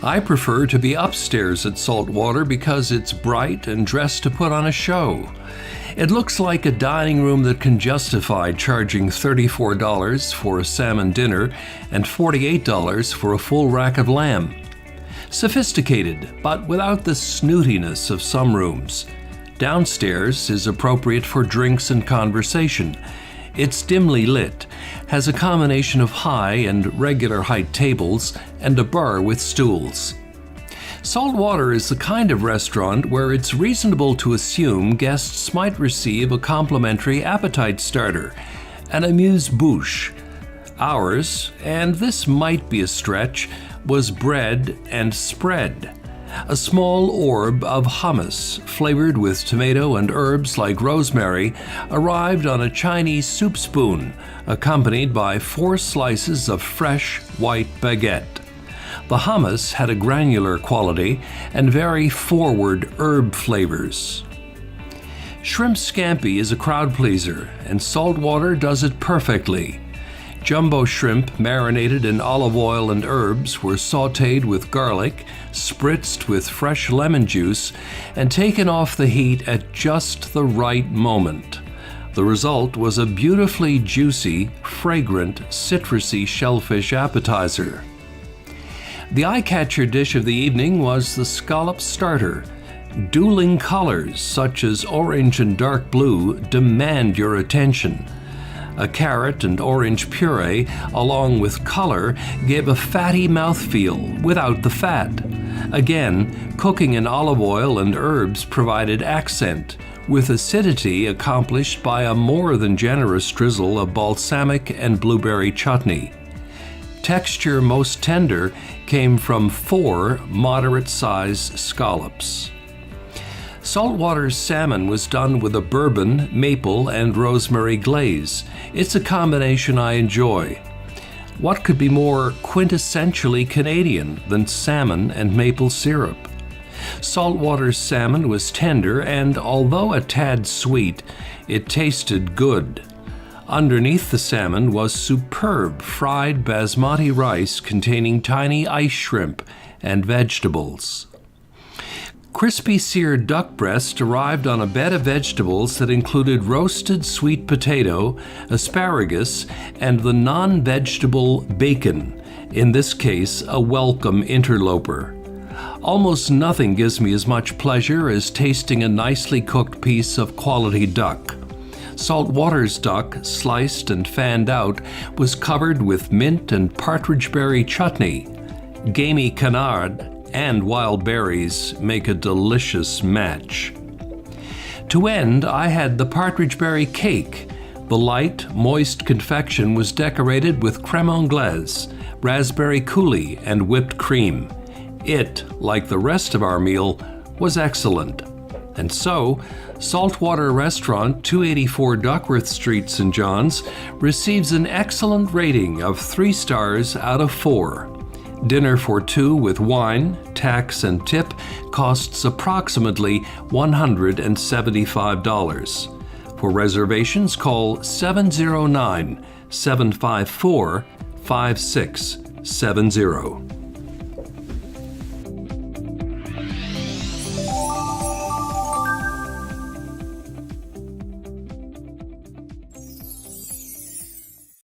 I prefer to be upstairs at Saltwater because it's bright and dressed to put on a show. It looks like a dining room that can justify charging $34 for a salmon dinner and $48 for a full rack of lamb. Sophisticated, but without the snootiness of some rooms. Downstairs is appropriate for drinks and conversation. It's dimly lit, has a combination of high and regular height tables, and a bar with stools. Saltwater is the kind of restaurant where it's reasonable to assume guests might receive a complimentary appetite starter, an amuse-bouche. Ours, and this might be a stretch, was bread and spread. A small orb of hummus, flavored with tomato and herbs like rosemary, arrived on a Chinese soup spoon, accompanied by 4 slices of fresh white baguette. The hummus had a granular quality and very forward herb flavors. Shrimp scampi is a crowd pleaser, and Saltwater does it perfectly. Jumbo shrimp marinated in olive oil and herbs were sautéed with garlic, spritzed with fresh lemon juice, and taken off the heat at just the right moment. The result was a beautifully juicy, fragrant, citrusy shellfish appetizer. The eye-catcher dish of the evening was the scallop starter. Dueling colors such as orange and dark blue demand your attention. A carrot and orange puree, along with color, gave a fatty mouthfeel without the fat. Again, cooking in olive oil and herbs provided accent, with acidity accomplished by a more than generous drizzle of balsamic and blueberry chutney. Texture most tender came from 4 moderate-sized scallops. Saltwater's salmon was done with a bourbon, maple, and rosemary glaze. It's a combination I enjoy. What could be more quintessentially Canadian than salmon and maple syrup? Saltwater's salmon was tender, and although a tad sweet, it tasted good. Underneath the salmon was superb fried basmati rice containing tiny ice shrimp and vegetables. Crispy seared duck breast arrived on a bed of vegetables that included roasted sweet potato, asparagus, and the non-vegetable bacon, in this case a welcome interloper. Almost nothing gives me as much pleasure as tasting a nicely cooked piece of quality duck. Saltwater's duck, sliced and fanned out, was covered with mint and partridgeberry chutney. Gamey canard and wild berries make a delicious match. To end, I had the Partridgeberry Cake. The light, moist confection was decorated with crème anglaise, raspberry coulis, and whipped cream. It, like the rest of our meal, was excellent. And so, Saltwater Restaurant, 284 Duckworth Street, St. John's, receives an excellent rating of 3 stars out of 4. Dinner for 2 with wine, tax, and tip costs approximately $175. For reservations, call 709-754-5670.